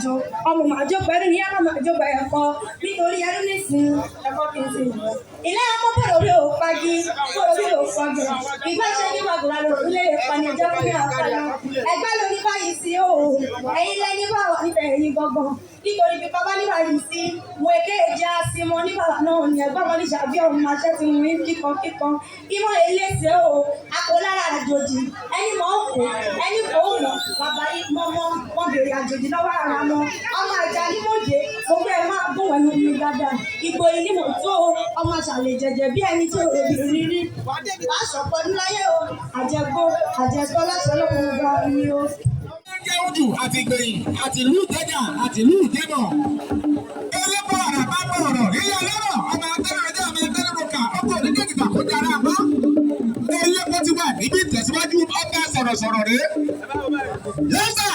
jò ọmọ màjò pẹ̀lú ní ẹ̀kọ́ màjò bẹ̀ ẹ̀kọ́ nítorí ẹrú nísìn ẹ̀kọ́ kì í sí ìlú. ilé ọmọ bọ̀rọ̀ orí òpagi bọ̀rọ̀ orí òpagi ìgbà ṣe ní wàgùrà lórí ilé ìpàdé ẹjọ́ fún mi àpàlà ẹgbẹ́ lórí báyìí sí o ẹ̀yin lẹ́yìn bá wà níbẹ̀ ẹ̀yin gbọ̀ngàn nítorí bí bàbá níbà yìí sí mo èké ìjà sí mo níbà náà ní ẹgbẹ́ wọn ní ṣàbí ọ̀run máa ṣẹ́ ti mú ní kíkan ìmọ̀ eléṣẹ́ o akọlára àjòjì ẹni mọ̀ òkú ẹni kò mọ̀ bàbá yìí mọ́mọ́ wọn bèrè àjòjì lọ́wọ́ ara wọn ọmọ àjà ní mòjé gbogbo ẹ̀ máa gún ẹnu mi dáadáa ìgbò yìí ni mo tó ọmọ àṣàlẹ̀ jẹjẹ bí ẹni tí ò rí rírí wàá sọ̀pọ̀ níláyé o àjẹgbó láṣọ lọ́kùnrin gba ni o. Ojú àti ìgbẹ̀yìn àti ìlú ìtẹ́jà àti ìlú ìdébọ̀. Elébọ̀ ọ̀rọ̀ bá bọ̀ ọ̀rọ̀ ilé ọlọ́rọ̀ ọmọ atẹ́rẹ́dẹ́ ọmọ atẹ́rẹ́mọ̀kà ọkọ̀ onídẹ́gbẹ̀ta kó dára àbá. Elébọ̀ ti wà níbi ìtẹ̀síwájú ọba sọ̀rọ̀sọ̀rọ̀ rẹ̀. Yẹ́sà!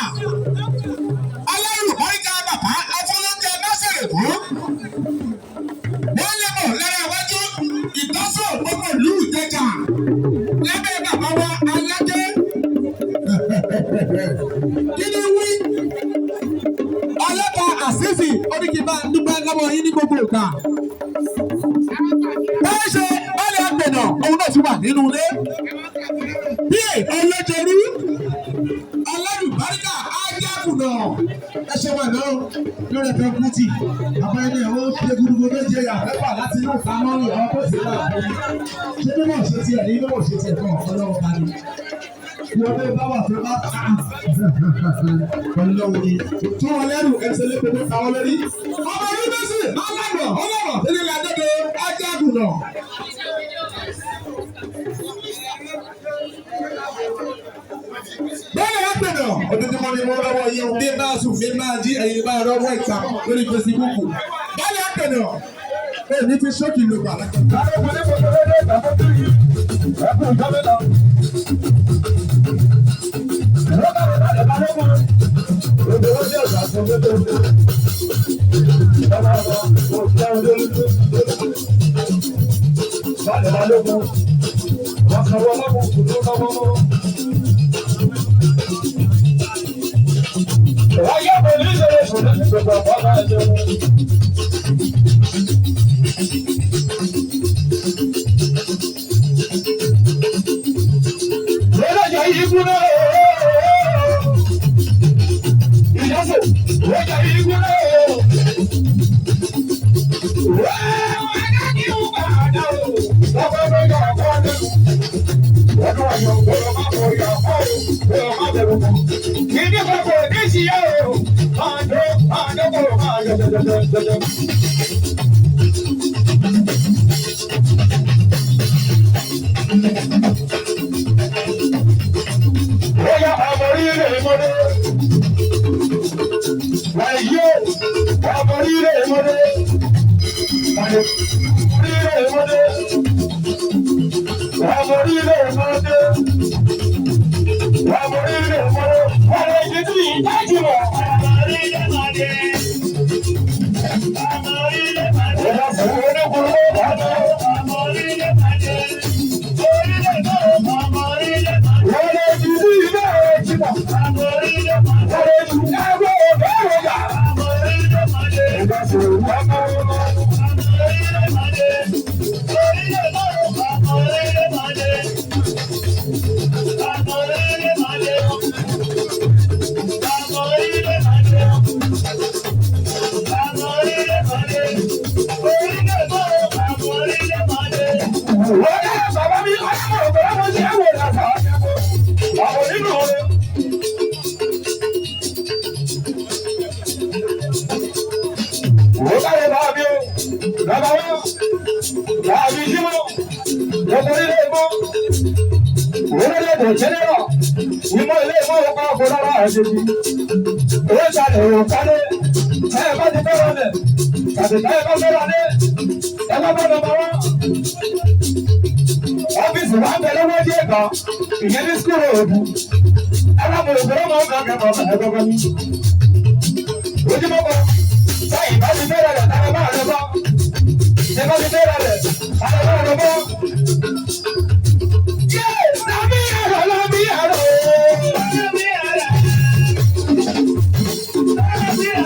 Ọlọ́run ọ̀ríkà bàbá afọlọ́jẹ Násìrì kú. Wọ́n lébọ̀ lára iwájú ìtọ́sọ̀ gbogbo ìlú ìtẹ́jà. Lábẹ́ bàbá wa Aládé. Kí ni wí? Ọlọ́ta àṣìṣì oníkìbá dúpẹ́ lọ́wọ́ yín ní gbogbo ìgbà. Báyìí ṣe báyìí àgbẹ̀nà òun náà ti wà nínú ilé. Bí ọlọ́jọ́rú alárùbáríkà ájákùnà ẹ ṣe wà náà lórí ẹ̀fẹ̀ kùtì. Àbá ẹni ẹ̀ ó ṣe gbogbo méje àfẹ́fà láti inú ìfamọ́rùn ọ̀hún kò sí náà. Ṣé bí wọ́n ṣe tiẹ̀ ní bí wọ́n ṣe tiẹ̀ fún ọ̀pọ̀lọpọ̀ bá ní? Wọ́n bẹ bá wà fún bá ta ọlọ́wọ́ ni. Tó wọn lẹ́rù ẹsẹ̀ lé pépé káwọn lórí. Ọmọ orí bẹ́sì máa lágbọ̀ ọlọ́rọ̀ nílé adédo ajágùnà. Bẹ́ẹ̀ni wá gbẹ̀dọ̀. Ojoojúmọ́ ni mo rọwọ́ yẹn bí máa sùn bí máa jí ẹ̀yin bá rọwọ́ ìta lórí Facebook. Bẹ́ẹ̀ni wá gbẹ̀dọ̀. Bẹ́ẹ̀ ni fi ṣókì ló gbà. Láti wọlé fọ́tò lórí ìgbà tó bí yìí. Ẹ̀kún ìjọba náà. Ọ́fíìsì wa ń bẹ lọ́wọ́ díẹ̀ kan, ìyẹn ní skúlù òdu. Alábòrògbòrò máa ń kàn kẹ́kọ̀ọ́ ẹ̀gbọ́n mi. Ojúmọ́ kan, sẹ́yìn bá ti bẹ̀rẹ̀ rẹ̀ táwọn máa lọ bọ́. Ṣé bá ti bẹ̀rẹ̀ rẹ̀ táwọn máa lọ bọ́? Yé! Lábí ẹ̀rọ lábí ẹ̀rọ. Lábí ẹ̀rọ.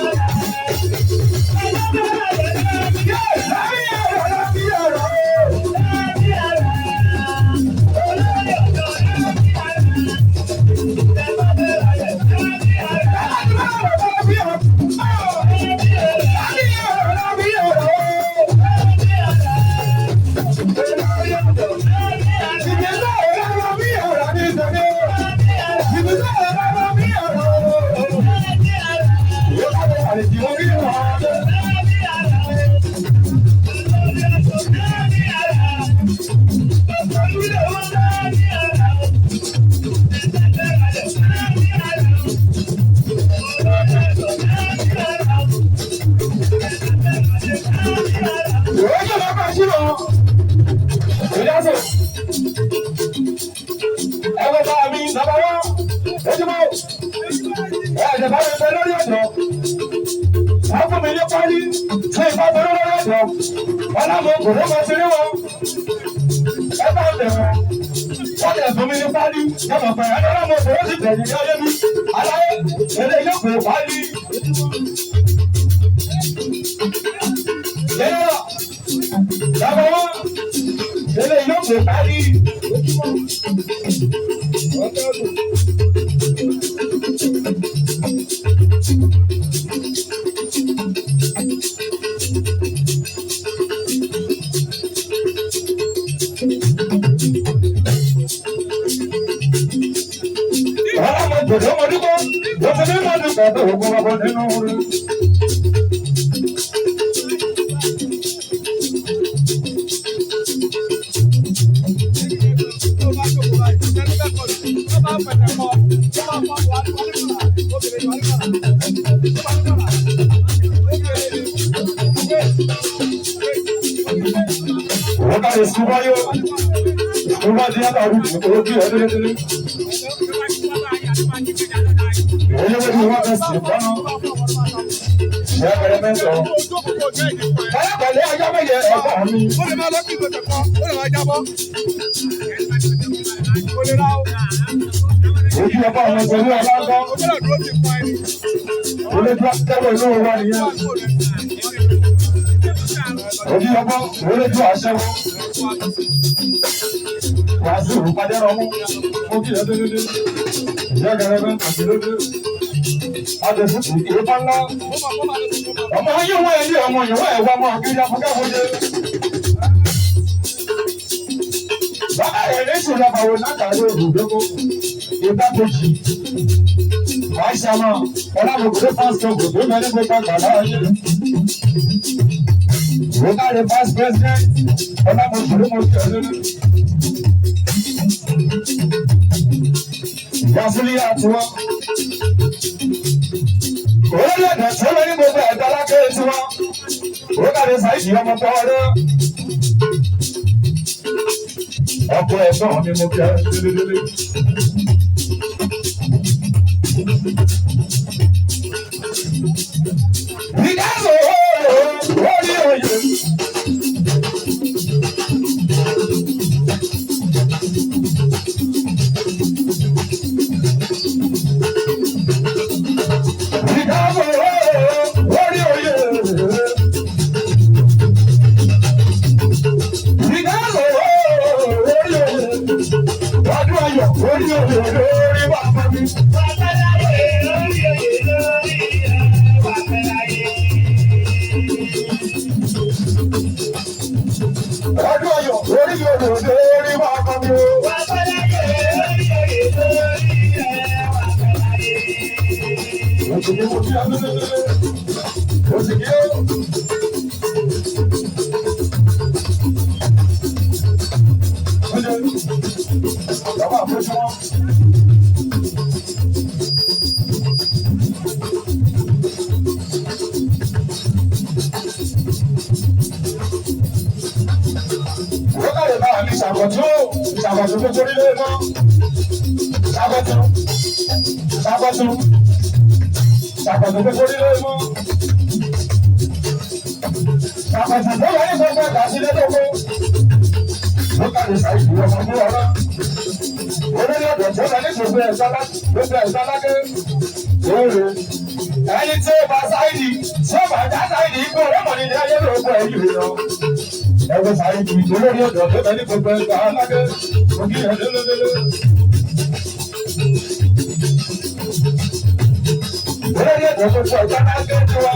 Olórí ètò ìfọ̀sọ̀ ìjọba ẹgbẹ́ tó wá.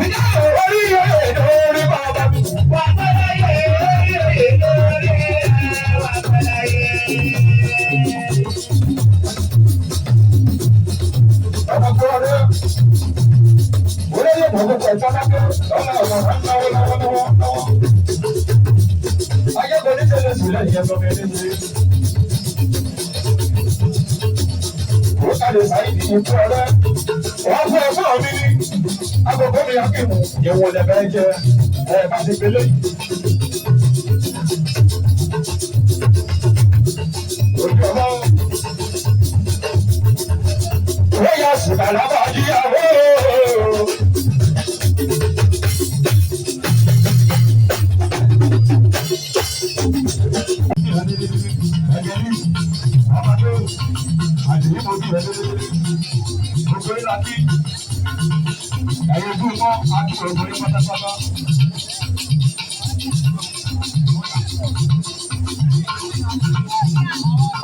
Ìjà orí oyè lórí bàbá mi. Wà á pẹ́lẹ́ yé orí oyè lórí wà á pẹ́lẹ́ yé. Ọmọ tó wọlé. Olórí ètò ìfọ̀sọ̀ ìjọba ẹgbẹ́ ọmọ ọ̀gá náwó lọ́wọ́. Ayẹ́kọ̀ọ́ ní tẹ́lẹ̀ sílẹ̀ ìyẹn lọ́mọ ẹni ní. Ó kàlẹ̀ sáyé ní ikú ọ̀rẹ́. Wọ́n fún ẹ̀fọ́ mi ní. Agogo mi yà kí mu. Ìwọ̀n lẹ̀bẹ̀ jẹ bá ti gbélé. Òjò lọ. Ó yà sùgbà lábà yíyàwó. Gbogbo ìlà kí ẹ̀yẹ fún mọ́ àdúgbò ìgbòrí pátápátá.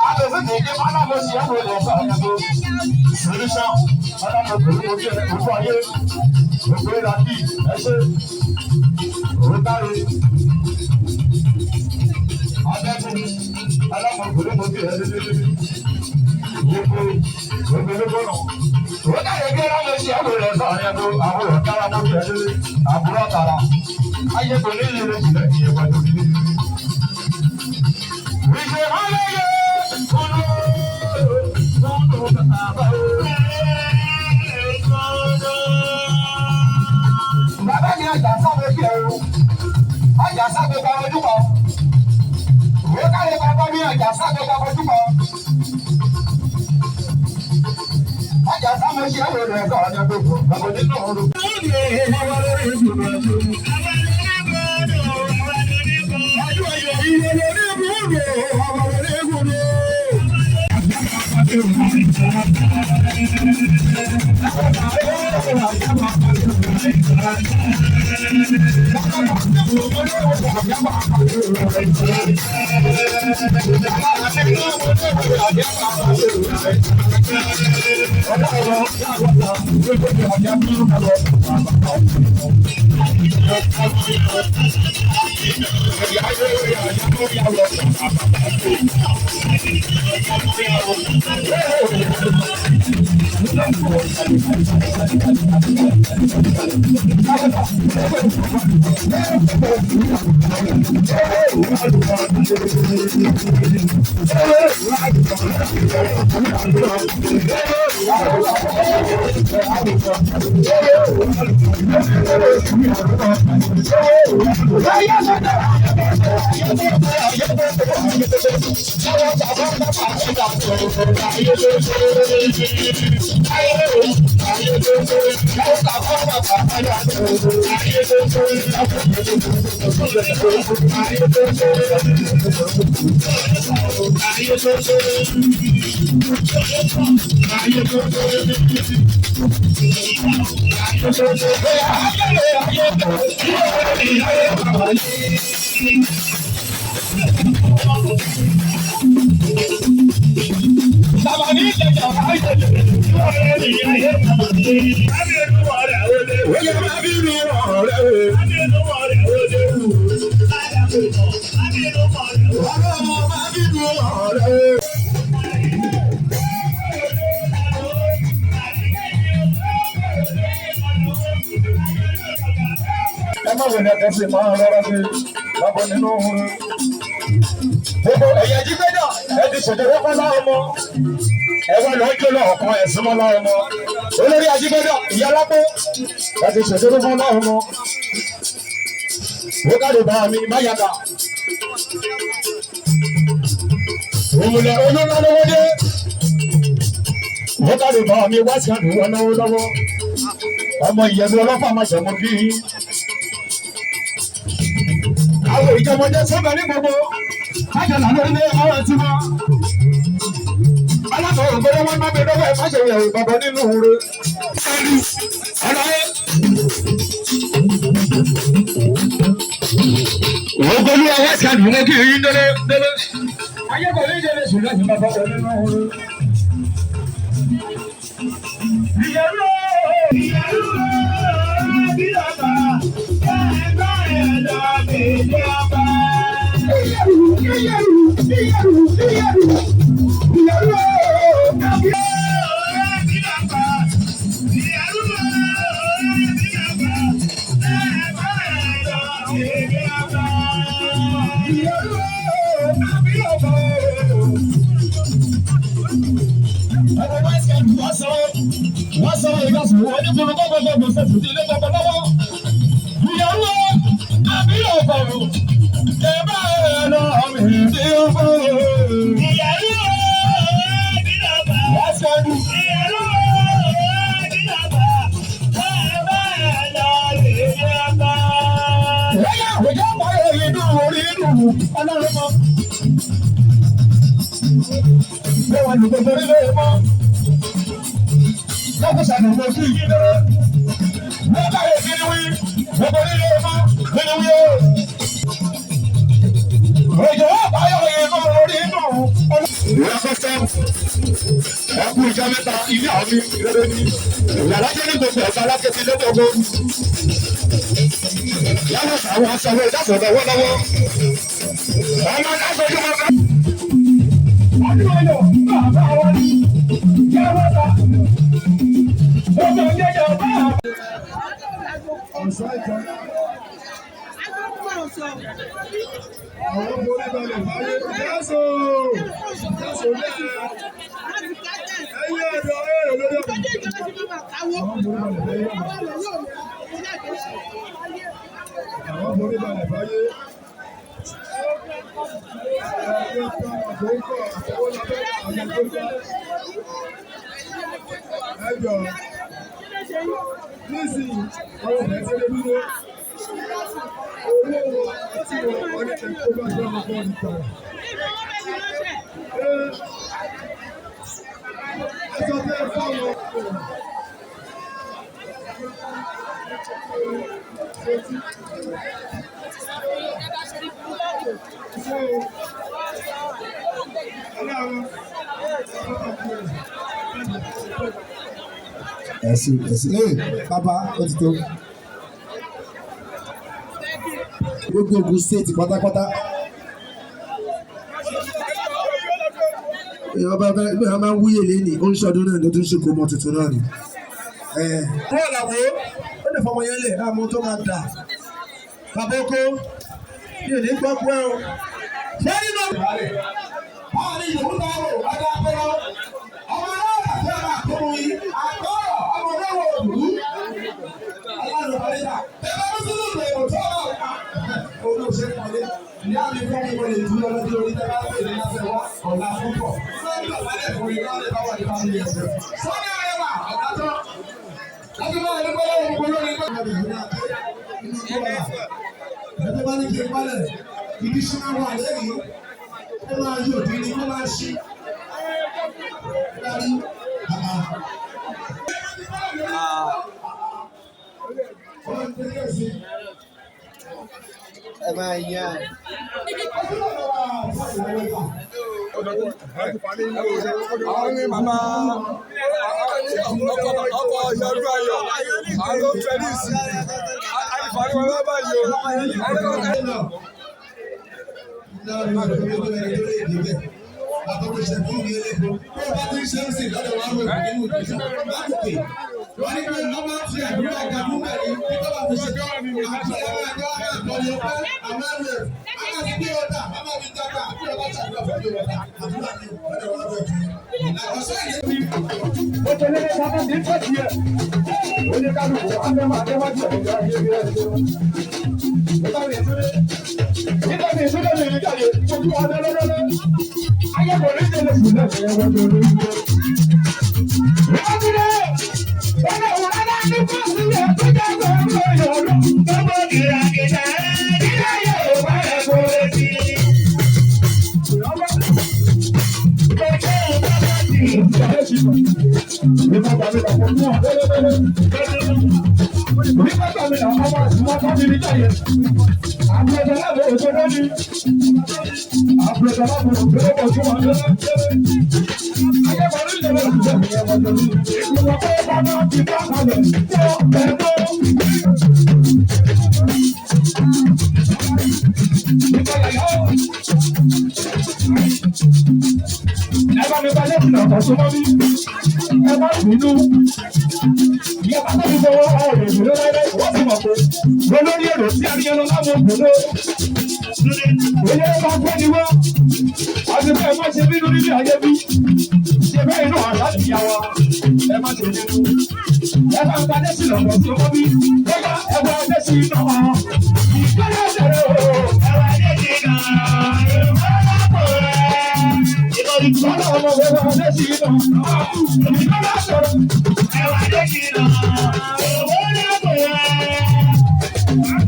Àbẹ̀fẹ́ kìí máa náà lọ sí ẹ̀rọ ilẹ̀ ọ̀sán àyàgbó. Solution alámọ̀ pẹ̀lú orí ẹ̀kú ayé. Gbogbo ìlà kí ẹ̀ṣẹ́ òótáre. Adẹ́kùn alámọ̀ pẹ̀lú orí ẹ̀lẹ́lẹ́lẹ́. Yípo ògbélébọ̀nà. Òótáre bí ẹ̀rọ lọ sí ẹ̀rọ ilẹ̀ ọ̀sán àyàgbó. Àwọn ọ̀tára mọ́ bí ẹ̀lẹ́lẹ́. Àbúrò tààrà. Ayé kò ní ilé sílẹ̀ ìyẹn pẹ̀lú ilé. Ìṣe ọlọ́yẹ bàbá mi àjà sábẹ́ bí ẹ̀rù àjà sábẹ́ bá ojúmọ́ ìwé káyọ̀ bàbá mi àjà sábẹ́ bá ojúmọ́ àjà sábẹ́ ṣe ẹ̀rọ rẹ̀ kọ́ ọ̀dọ́ gbogbo bàbá nínú ọ̀rọ̀. Ẹsẹ̀ máa rọra sí lábọ̀ nínú ohun. Gbogbo ẹ̀yà jígbẹ́dà ẹ ti ṣèjọba fún láọmọ. Ẹ wá lọ jó lọ ọ̀kan ẹ̀sìn mọ́ láọmọ. Olórí ajígbẹ́dà ìyá lápò ẹ ti ṣèjọba fún láọmọ. Ó kárí bá mi má yàtà. Òmùlẹ̀ olóńgbà lówó dé. Ó kárí bá mi wá sí àdúgbò náwó lọ́wọ́. Ọmọ ìyẹ̀bí ọlọ́fà máa ṣẹ̀mú bí. Àwọn ìjọmọdé sọ́gbà ní gbogbo májèlá lórí ní ọ̀rọ̀ tí wọ́n. Alákọ̀ọ́ ògbóró wọn má gbé lọ́wọ́ ẹ̀ má ṣe yẹ̀wò bàbá nínú òru. Ògbólú ọwọ́ ìsàdùn wọn kì í yí délé. Ayé kò ní ìdílé sùn láti bàbá wọn nínú òru. Wọ́n sọ ìgbàsùn wọn ní kúrú kọ́kọ́ gbọ́dọ̀ ṣètò ilé gbọ́dọ̀ lọ́wọ́. Ìyàwó àbílẹ̀ ọ̀fọ̀rọ̀ ẹ bá ẹ lọ mi tí ó fọ́. Ìyàwó àbílẹ̀ ọ̀fọ̀rọ̀ wọ́n sọ ní. Ìyàwó àbílẹ̀ ọ̀fọ̀rọ̀ ẹ bá ẹ lọ mi tí ó fọ́. Lẹ́yìn àwùjọ pààyàn inú orí inú ọlọ́run mọ́. Ṣé wọ́n ní gbogbo orílẹ̀ èdè mọ́? Lọ́kùn ṣàdùnkù sí ìdílé. Wọ́n bá yẹ kí ni wí? Gbogbo orílẹ̀ èdè mọ́. Kí ni wí o? Òjò wà báyọ̀ yẹn mọ́ orí inú. Ìyá sọ́sọ́, ẹkú ìjọ mẹ́ta, ilé àwọn mi rere ni. Ìyàrá jẹ́ ní gbogbo ẹ̀ka alákẹ́sí lọ́gbọ̀gbọ̀. Yálà àwọn aṣọ́wó ìdásọ̀tọ̀ wọ́n lọ́wọ́. Ọmọ aṣojú wọn fẹ́. Ọdún ọyọ̀ bàbá wọn ni. Yàrá ta. Ọmọ jẹjẹ bá. Ọ̀sán ìtàn. Àwọn borí balẹ̀ báyé. Yásò! Yásò lẹ́yìn. Ẹyẹ ọ̀dọ̀ ẹ̀rọ lórí ọ̀dọ̀. Àwọn borí balẹ̀ báyé. Ẹjọ́ nísìnyí àwọn ọ̀rẹ́ tẹ́lẹ̀ dúró. Owó tí wọ́n ní ẹ̀kọ́ bá jẹ́ ọmọ bọ́ọ̀lù kan. Ẹjọ́ tẹ́ fáwọn ẹ̀sìn bàbá ó ti tó. Gbogbo Ògùn state pátápátá. Ìyá máa ń wúyè lẹ́nìí, ó ń ṣọdún náà ló tún ṣe kó mọ tuntun náà ni. Wọ́n làwọ̀ ó lè fọmọ yẹn lẹ̀ láàmú tó máa dà. Bàbá oko yóò ní gbọ́ pé o. Ṣé nínú báwo ni ìyòwú náà rò wájú apẹ́rọ? Ọmọ náà wà fẹ́ máa kó mu yìí. Àgọ́rọ̀ ọmọ náà wò lù ú. Aláàlú Bàlẹ́dà. Bẹ́ẹ̀ bá tún lùdò èrò tó wà wá. Olóòṣè pàdé. Ìyá mi fẹ́ kí mo lè dúró lọ́dún orí tẹ́lá pè ní láfẹ́ wá ọ̀la púpọ̀. Sọ́ńdọ̀ wálé fún mi lọ́dún bá wà ní bá mi ẹ̀sẹ̀. Sọ́ńdọ̀ rẹ̀ wà ọ̀gá tán. Láti máa ní gbọ́dọ̀ òun gbọ́dọ̀ ní gbọ́dọ̀. Ẹgbẹ́ bá ní kí n pálẹ̀, ibi ṣí máa wà lẹ́yìn. Ó máa yọ̀ dín ní kó máa ṣí. Ẹ máa yá. Àwọn ní màmá ọkọ̀ ìyọ̀dún ayọ̀, àwọn fẹ́lísì, àìfàní wọn bá yọ. Àtọ́kùnṣe fún mi eléko, bí wọ́n bá ti ń ṣe ń sìn lọ́dọ̀ wọn wẹ̀ nínú ìgbésẹ̀ lákòókè. Wọ́n ní pé wọ́n máa ń fi àdúrà gàdú mẹ́rin bí wọ́n bá fi ṣe àti ẹ̀rọ ẹ̀jọ́ àtọ̀lẹ̀ pẹ́ àmàlẹ̀ àmàlẹ̀ bí ọ̀dà àmàlẹ̀ dàgbà bí ọ̀dà ṣàdúrà fún bí ọ̀dà àdúrà ní ọ̀dọ̀ wọn wẹ̀ fún mi. Ọ̀sẹ̀ yìí. Ó tẹ̀lé bàbá mi fẹ́ tiẹ̀. Ó ní kálukú àndẹ́mọ̀ àndẹ́mọ̀jẹ̀ ìgbà yẹn nígbà tí ìṣúná mi ní jáde ojú wa lọ́lọ́lọ́lọ́ ayẹ́kọ̀ọ́ ní tẹ̀lé fún náà ṣe wọ́n tó lórí rẹ̀. Wọ́n ti rẹ̀ ọ̀nà ìwọ̀nà ní fásitì rẹ̀ tó jẹ́ gbọ́dọ̀ yọ̀ọ̀lọ́ gbọ́dọ̀ ìràgìdá nílẹ̀ yóò bá rẹ̀ kó etí. Ìjọba ti ìgbà tí ìgbà tí ìgbà tí ìgbà tí ìgbà tí Nígbà tó mi àwọn ọmọ àtúmọ̀ tó mi níjà yẹn. Àbúrò lábẹ́ òṣèré ni. Àbúrò lábẹ́ òṣèré pọ̀ sí wọn lọ́wọ́. Ayébọ̀lú ìjọba ìjọba ìjọba ìjọba ìjọba pé bàbá ti bá kalẹ̀ tó ẹ̀gbọ́. Ẹ bá mi bá lẹ́sìn ọ̀tọ̀ tó mọ́ bí. Ẹ bá bínú. Ìyá bàbá mi fọwọ́ ọ̀rọ̀ ìgbòho láyé wọ́n ti mọ̀ pé olórí èrò tí a ní ẹnu láwọn ògbòho. Oyè bá gbọ́ ni wọ́n. Àti bẹ́ẹ̀ má ṣe bínú nílé ayé bí. Ṣé bẹ́ẹ̀ inú àlá ìyá wa? Ẹ má ṣe bínú. Ẹ bá ń bá lẹ́sìn ọ̀tọ̀ tó mọ́ bí. Bóyá ẹ bá lẹ́sìn náà. Ìgbéyàwó ṣẹlẹ̀ o. Ẹ wá lẹ́sìn náà. Ìgbọ́dọ̀ ọmọ rẹ̀ wá lẹ́sìn náà. Ìgbọ́dọ̀ sọ̀rọ̀. Ẹ wá lẹ́sìn náà. Owó ní àpò rẹ̀.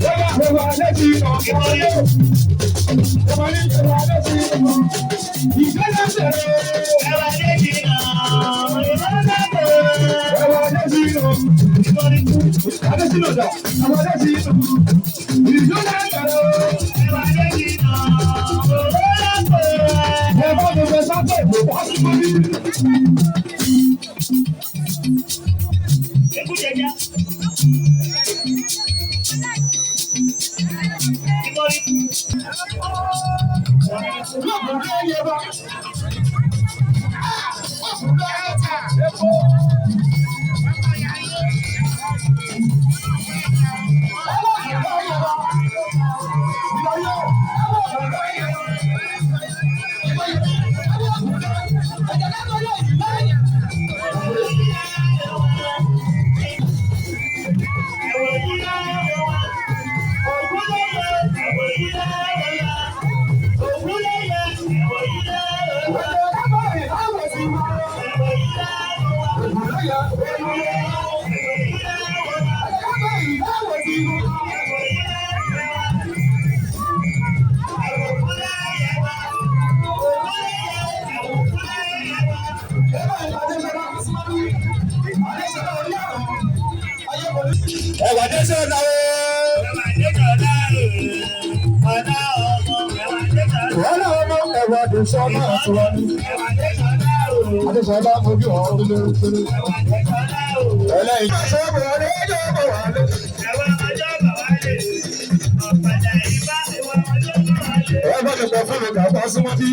Bóyá ẹ wá lẹ́sìn náà. Ọmọ ní ẹ wá lẹ́sìn náà. Ìgbọ́dọ̀ sọ̀rọ̀. Ẹ wá lẹ́sìn náà. Ìgbọ́dọ̀ sọ̀rọ̀. Ẹ wá lẹ́sìn náà. Adésínà dà. Ẹ wá lẹ́sìn náà. Ìgbọ́dọ̀ sọ̀rọ̀. Ẹ wá lẹ́sìn náà. Ẹ bá mi fẹ́ sábẹ́ ìbò wá sí lórí. Ekú jẹjẹ. Lọ́kùnrin ẹyẹ bá. Ọkùnrin ẹyẹ ta. Ẹwà dé sọ̀dọ̀ o. Ẹwà dé sọ̀dọ̀ o. Ọ̀dà ọmọ ẹwà dé sọ̀dọ̀ o. Ọ̀dà ọmọ ẹwà dé sọ̀dọ̀ o. Ẹwà dé sọ̀dọ̀ o. Adéṣọlá mo bí wọn lé lé. Ẹwà dé sọ̀dọ̀ o. Ẹlẹ́yin. Ṣé mo wà ní ọjọ́ bọ̀ wá lé? Ẹwà ọjọ́ bọ̀ wá lé. Ọ̀pẹ̀dà ìbá ẹwà ọjọ́ bọ̀ wá lé. Ẹ bá mi pọ̀ fún mi kà bá súnmọ́ bí.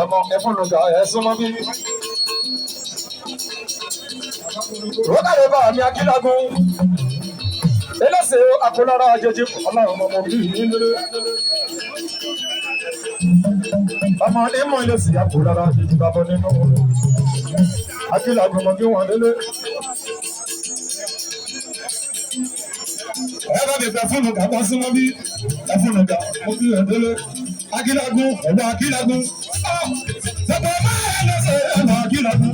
Ọmọ ẹ̀fọn ló ga ẹ̀ súnmọ́ bí. Rọ́dàdé bá mi akílágún. Eléṣe akọlára àjèjì ọlọ́run ọmọ bí nílé. Ọmọ ní mọ̀ eléṣe akọlára àjèjì bàbá nínú. Akílágún ọmọ bí wọn lélẹ̀. Ẹ bá mi fẹ́ fún mi kàkọ́ sí wọn bí. Ẹ fún mi kà mo bí ẹ̀ délé. Akílágún ẹ̀dá akílágún. Ṣèpè máa ẹ̀ lọ́sẹ̀ ẹ̀dá akílágún.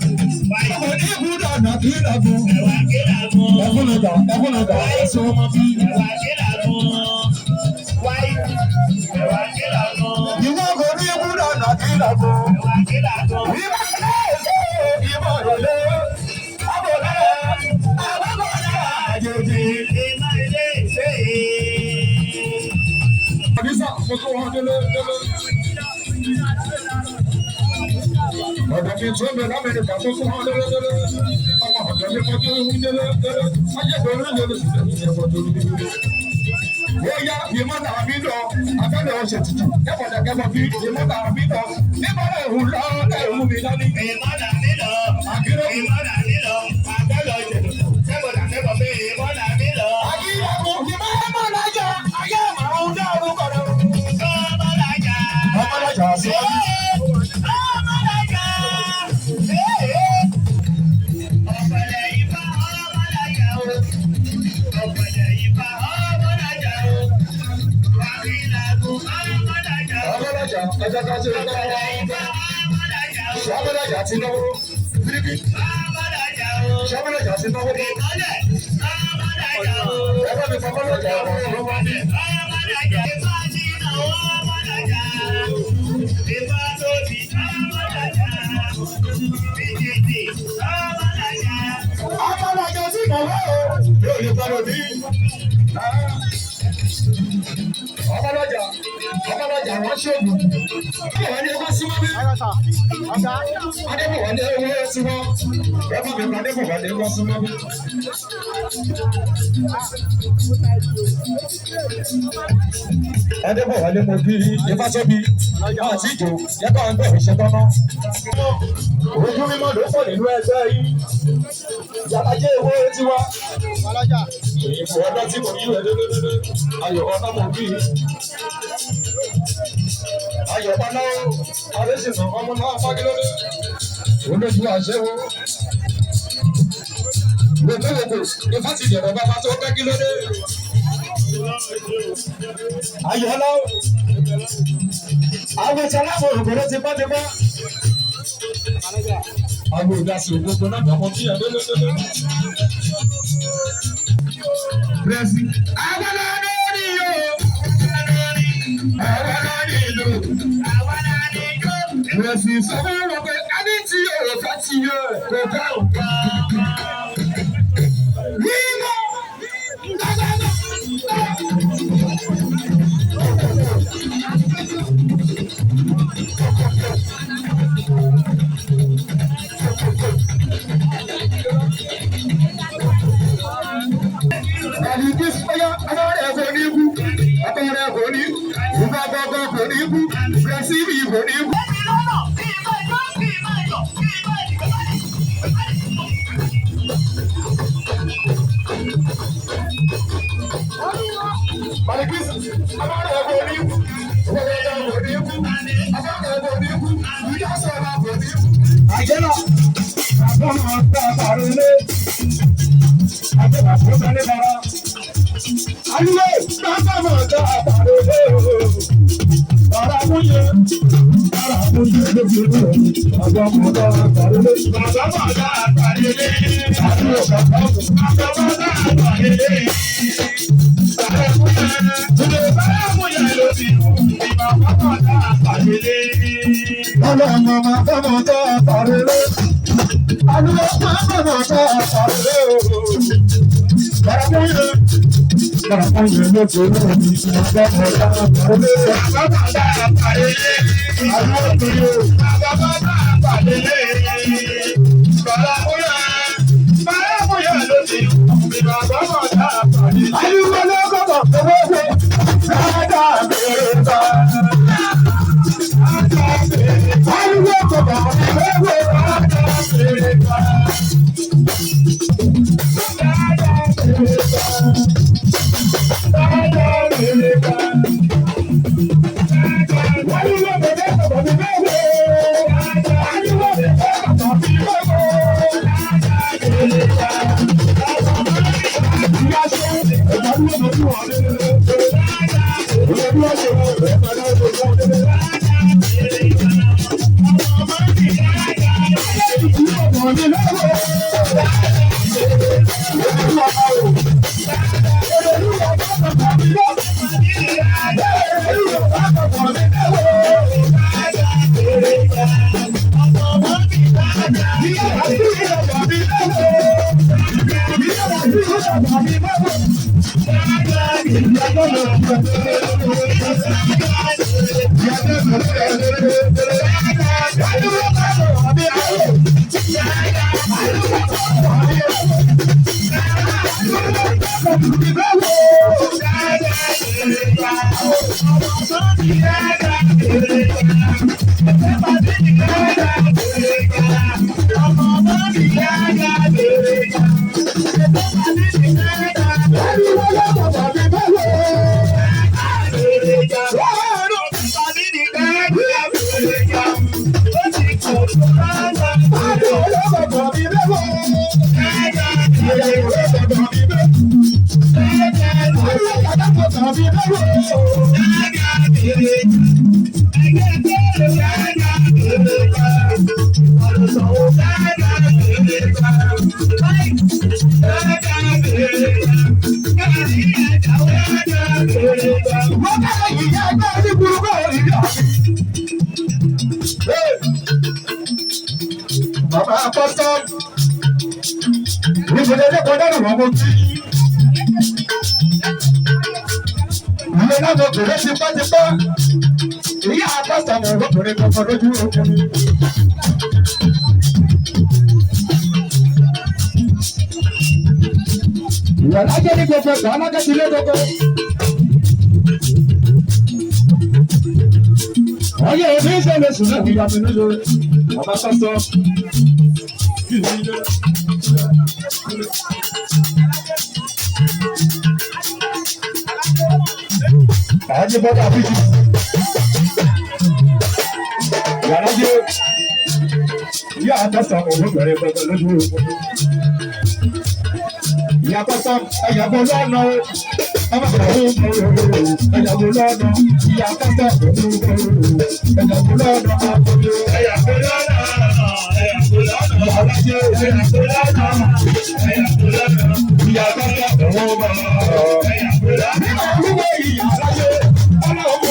Ọmọ ní ìbúdà nà akílágún. Ẹ̀fúnàgà ẹ̀sùn ọmọ bí. Ìwọ kò ní ìbúdà nà akílágún. Ìwọ ilé ìṣe ìmọ̀ ìrọ̀lẹ́. Àbọ̀lẹ́ àbọ̀lẹ́ àjèjì. Ìmọ̀ ilé ìṣe. Àdìsá mo tó wọn délé. Ọ̀dọ̀ mi tó ń bẹ l'Amẹ́ríkà tó fún wọn lélẹ́lẹ́lẹ́. Ọmọ ọ̀dọ̀ mi kọ́ tó ń lélẹ́lẹ́lẹ́. Ayébọ̀lú lélẹ́ sílẹ̀ ní ẹ̀fọ́ tó ń lélẹ́. Bóyá ìmọ̀ta àbí lọ, abẹ́lẹ̀ ọ̀sẹ̀ tuntun. Kẹ́fọ̀dà kẹ́fọ̀ bí ìmọ̀ta àbí lọ. Níbọ̀lẹ̀ ìhùn lọ, ẹ̀hùn mi lọ́ní. Ìmọ̀ta mi lọ, àkírò ìmọ̀ta mi lọ. Abẹ́lẹ̀ ọ̀sẹ̀ tuntun. Kẹ́fọ̀dà kẹ́fọ̀ bí ìmọ̀ta mi lọ. Àkírò ìmọ̀ lájà, ayé màrún dárú kọ̀dọ̀. Ọmọlájà sí ọdún. Ṣọ́mọ́lájà ti náwó. Ṣọ́mọ́lájà ti náwó. Ẹgbẹ́ mi fọmọ́lájà ọ̀rọ̀ ló wá ní. mọ̀wé o, yóò lè gbọ́dọ̀ bí. Ọmọlọ́jà wọ́n ṣègùn. Adébọ̀wálé wá sí mọ́bí. Adébọ̀wálé owó sí wọn. Rẹ́pà mi pa Adébọ̀wálé wá sí mọ́bí. Adébọ̀wálé mo bí Ifásọ́bí. Àti ìjò yẹ́pà ń bẹ̀rẹ̀ iṣẹ́ tọ́nà. Ojú mímọ́ ló pọ̀ nínú ẹgbẹ́ yìí. Ìyálàjẹ́ owó tiwa. Ìfò ọdọ́ tí mo yí rẹ̀ dédédédé. Ayọ̀ ọ̀nà mo bí. Ayọ̀ ọ̀nà Adésìnà ọmọ náà fagilódé. Olójú àṣẹwó. Gbogbo Ifá ti dẹ̀rọ̀ bàbá tó fẹ́ kílódé. Ayọ̀ ọ̀nà àwọn ìṣẹ̀láwọ̀ òkèrè ti bá. Àwọn ìdásí ògbógbó náà gbàmọ́ kí ẹ̀ dédédédé. Bẹ́ẹ̀sì. Àwọn lórí o. Àwọn lórí ìlú. Bẹ́ẹ̀sì sọ fún wọn pé ẹni tí yóò fẹ́ ti yọ kò bá òkà. Mímọ́. Àjẹ́lá, àbọ̀mọ̀ ọ̀tá àbàrúlé, àjẹ́lá fún Sani Bara. Ayé, àbọ̀mọ̀ ọ̀tá àbàrúlé ooo. Bàrà múyẹ lóbi rẹ̀, àbọ̀mọ̀ ọ̀tá àbàrúlé. Àbọ̀mọ̀ ọ̀tá àbàrúlé, àti òkàtà ọ̀tún. Àbọ̀mọ̀ ọ̀tá àbàrúlé. Bàrà múyẹ lóbi rẹ̀, àbọ̀mọ̀ ọ̀tá àbàrúlé. Ọlọ́mọ máa fọ́mọ tó àpàrẹ́lé. Àlùyọ máa fọ́mọ tó àpàrẹ́lé ooo. Bàràmúyẹ ló ti rú omi tí wọ́n fọ́mọ tó àpàrẹ́lé. Àbábọ̀ tó àpàrẹ́lé. Àlùyọ àbábọ̀ tó àpàrẹ́lé. Bàràmúyẹ ló ti rú omi àbábọ̀ tó àpàrẹ́lé. Àlùyọ ló kọ̀kọ̀ fowó wé. Dáadáa bèrè bá. Ayúwé kọ̀kọ̀ ẹ̀wé àdàbèrè ká. Àdàbèrè ká. Ayúwé bèbè kọ̀kọ̀ mi bèbè. Ayúwé bèbè kọ̀kọ̀ mi bèbè. Àdàbèrè ká. Ìyá ṣe ìgbàlúwẹ̀ lójú ọ̀rẹ́ rẹ̀. Olójú ọ̀ṣẹ̀ rẹ̀ pẹ̀lú ọ̀ṣẹ̀ rẹ̀. Bàbá Apọ́sítọ̀ Ìṣẹ̀lẹ̀ ilé kan dáná wọn kò tí. Ilé náà mo bèrè tipátipá. Ìyá àpáta mọ̀ ọ̀gọ́bìnrin kankan lójú ọkùnrin. Ìyàrá jẹ́ ní gbogbo ẹ̀gbọ́n alágẹ́sí ilé gbogbo. Ayé òní ìṣẹ̀lẹ̀ sùn náà ìyá mi nílò ọba sọ́sọ́. Àyájẹ́ bọ́dà fíjì. Ìyàrá jẹ́ ìyá àtọ́sọ̀ òwúrọ̀ pẹ̀lú lójú òkú. Ìyá pátá ẹ̀yàbọ̀ lọ́nà ọmọ ìyàwó ẹ̀yàbọ̀ lọ́nà ìyá pátá ẹ̀yàbọ̀ lọ́nà àkọ́bí ẹ̀yàbọ̀ lọ́nà ìyàlájẹ́ ẹ̀yàbọ̀ lọ́nà ìyá pátá ọmọ ẹ̀yàbọ̀ lọ́nà ìyàlájẹ́ ọlọ́mọ.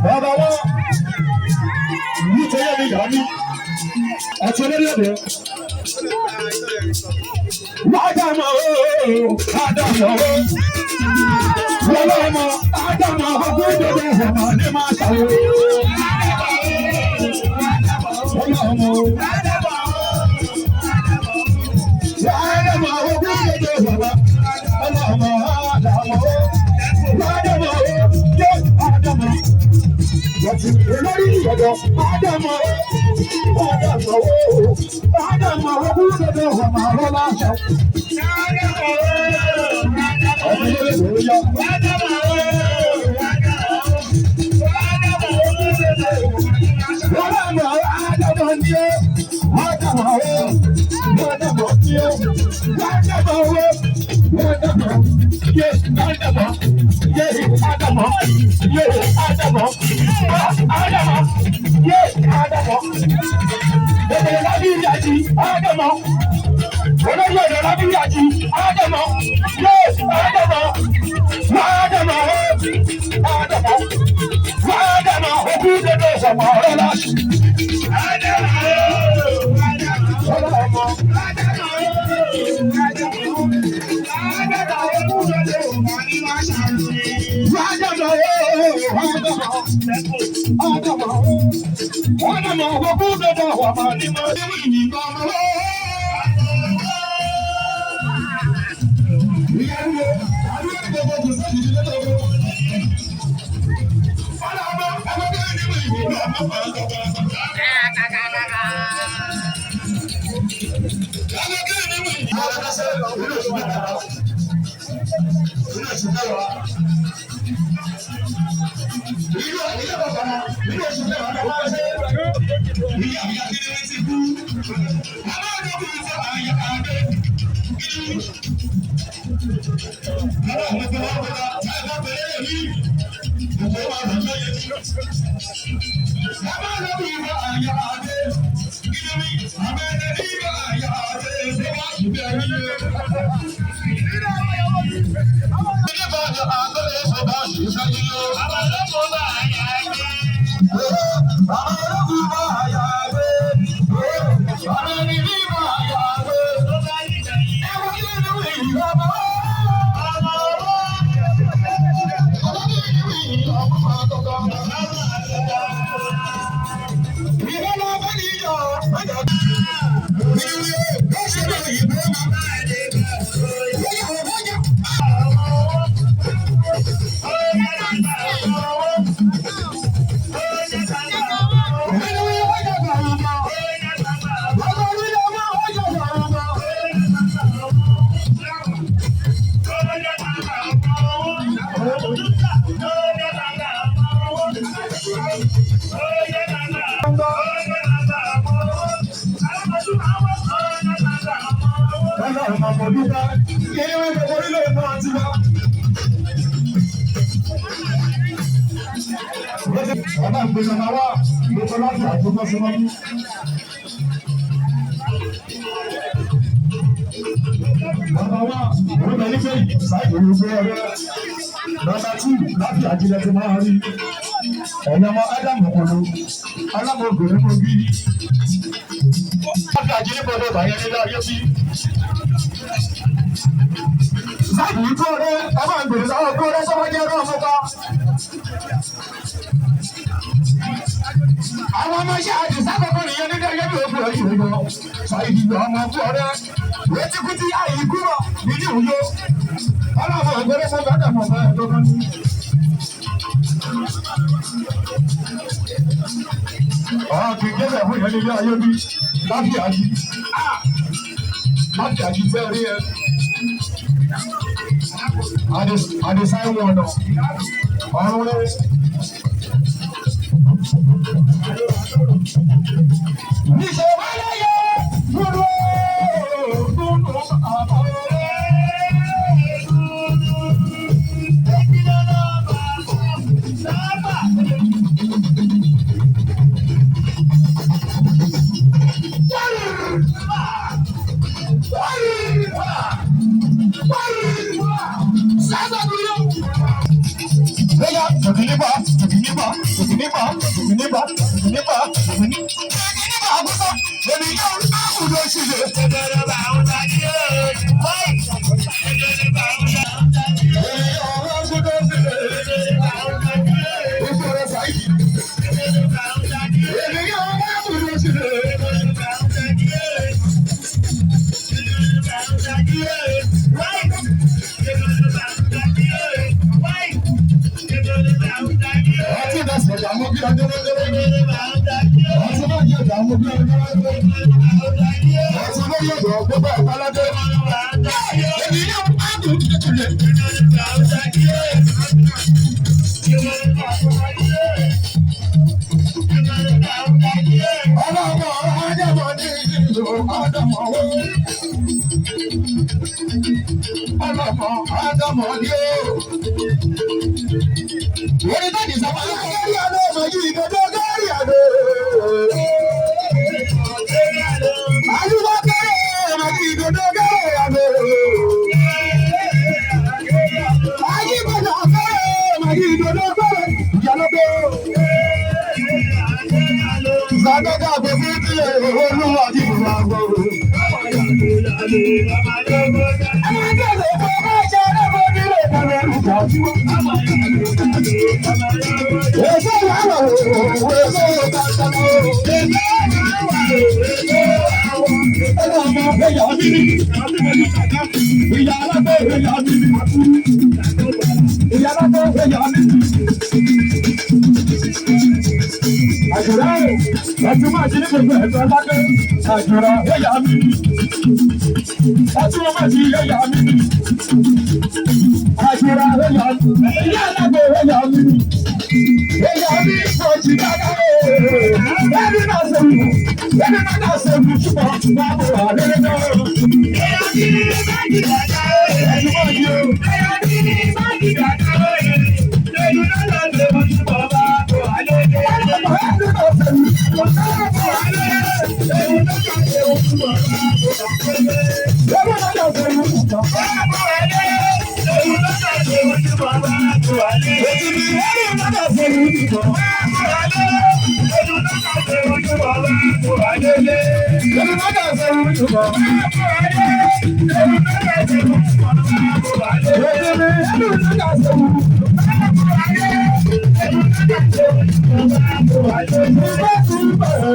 Bàbá wa ní tẹ́lẹ̀ mi yà mí àti olóyèdè. Ádámọ̀ ooo, Ádámọ̀ ooo, lọ́lọ́mọ Ádámọ̀ ọgbọ́n ìdòdó ọmọ ní máa ṣàwọ̀. Ọlọ́mọ Ádámọ̀ ọgbọ́n ìdòdó ọmọ, ọlọ́mọ Ádámọ̀ yé Ádámọ̀. Olórí ìgbọ̀dọ̀ Ádámọ̀ Ádámọ̀ ọgbọ́n ìdòdó ọmọ ọlọ́láṣọ. Láti àjílẹ̀ ti máa rí ẹ̀yin ọmọ Ádámù kolo alámọ̀gbẹ̀rẹ̀ mọ̀ bí. Láti àjílẹ̀ bọ̀dọ̀ bàyẹ̀ nílé ayé bí. Sáàbù tó rẹ̀ ọmọ ìgbèrè sáwọn tó rẹ̀ sọ́wọ́ jẹ́ rán ọmọba. Àwọn ọmọ iṣẹ́ àti sákòókò nìyẹn nílé ayé bí òkú ẹ̀yìn òyìnbó. Sáìdì ọmọ tó rẹ̀ létíkútí àyè kúrò nídìí òyò. Ọlọ́mọ ìgbèrè sọ́wọ́ Ádámù ọ̀fẹ́ ẹ̀dọ́gbọ́n. Kì í gbẹ́sẹ̀ fún ìyẹn nílé ayé bí láti àjí. Láti àjí fẹ́ rí ẹ. Àdìsáì wọn nọ. Ọ̀run rẹ̀. Níṣẹ́ wá láyé dúró dúró àbọ̀ rẹ̀. ọtún máa ṣe ní gbogbo ẹ̀gbọ́n lábẹ́ àjọra ẹ̀yà mi. Ọtún máa ṣe ẹ̀yà mi. Àjọra ẹ̀yà mi. Ìyá àgbẹ̀ ẹ̀yà mi. Ẹ̀yà mi kò sí dáadáa ooo. Ẹni náà ṣe wù. Ẹni náà ṣe wù ṣùgbọ́n máa bọ̀ wá lẹ́lẹ́ náà. Ẹ̀yà mi ní báàgì dáadáa ooo. Ẹ̀yà mi ní báàgì dáadáa ooo. Ẹ̀yà náà lọ ṣe wù ṣùgbọ́n máa bọ̀ wá lẹ́lẹ́ náà. Ẹni náà ṣe wù ṣùgbọ́n máa bọ̀ wá lẹ́lẹ́ náà. Ẹni náà ṣe wù ṣùgbọ́n máa bọ̀ wá lẹ́lẹ́ náà. Ẹni náà ṣe wù ṣùgbọ́n máa bọ̀ wá lẹ́lẹ́ náà.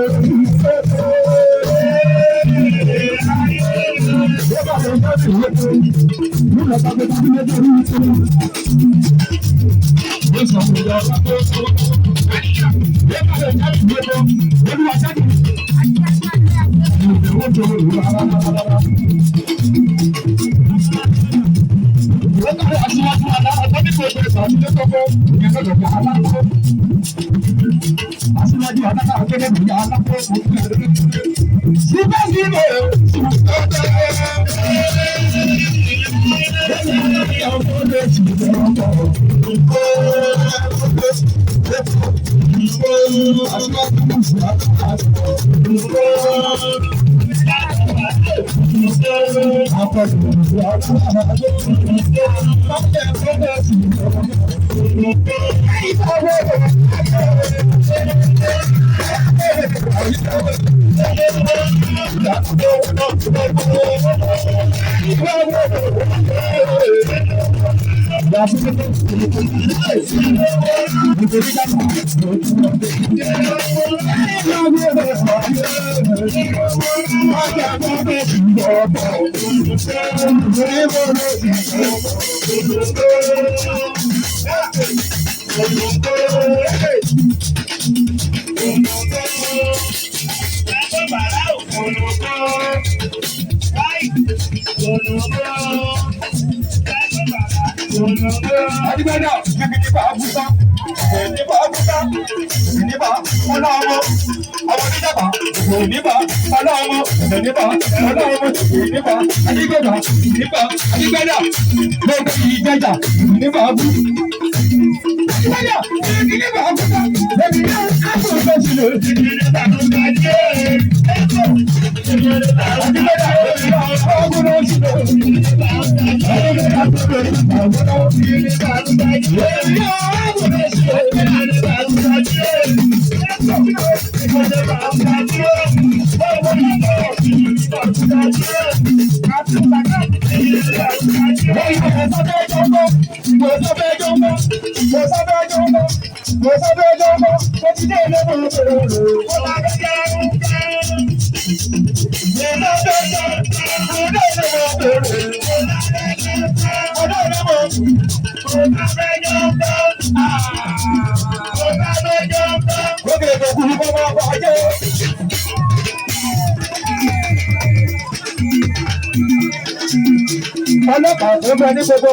Ọlọ́pàá tó bẹ ní gbogbo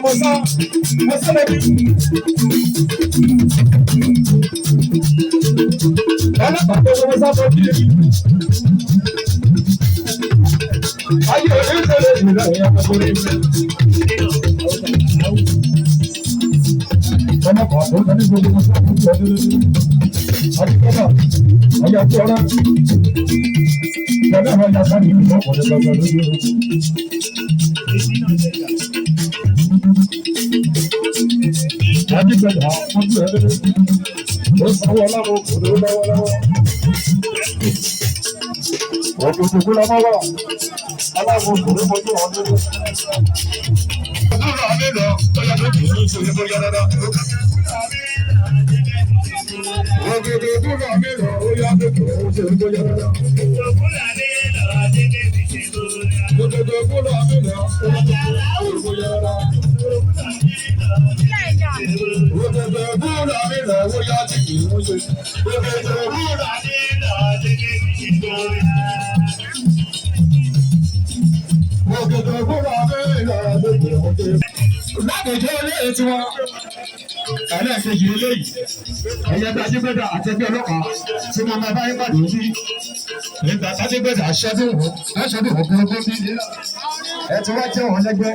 mo sọ lẹ́bí. Ọlọ́pàá tó gbogbo sọ fún mi. Ayé òní ń tẹ̀lé ìrìnà ìyá gbogbo rẹ̀. Ọlọ́pàá tó bẹ ní gbogbo mo sọ fún mi. Adikọ́lá, ọ̀yà tó ọ̀rá. Bàbá àwọn ọ̀yà sáré ìlú ọ̀pọ̀ ní gbogbo lójú. Adigbada ojú ẹ lé ó sanwó ọlọ́run kò ló lọ́wọ́lọ́wọ́. Òkùnkùn kú lọ́mọ́ wà aláwọ̀ kò ló fojú wọn lórí. Òkúra mi lọ lọ́yà tó kì í ṣe é bóyá dáadáa. Òkùnkùn kúra mi lọ ó yá tó kì í ṣe é bóyá dáadáa. Òkùnkùn kúra mi lọ ó yá tó kì í ṣe é bóyá dáadáa. Òkèdè búra mi lọ owó yá tí kì í mú ṣe. Òkèdè búra mi lọ tí kì í ṣe. àpèjọ olóyè tiwọn ẹlẹ́ẹ̀kejì eléyìí ẹ̀yẹ bí Ajígbẹ́dà àti ẹgbẹ́ ọlọ́pàá tí wọ́n máa bá yín pàdé sí nígbà Ajígbẹ́dà aṣọ́dún ògùn bí ẹ ti wá jẹ́ wọn lẹ́gbẹ́.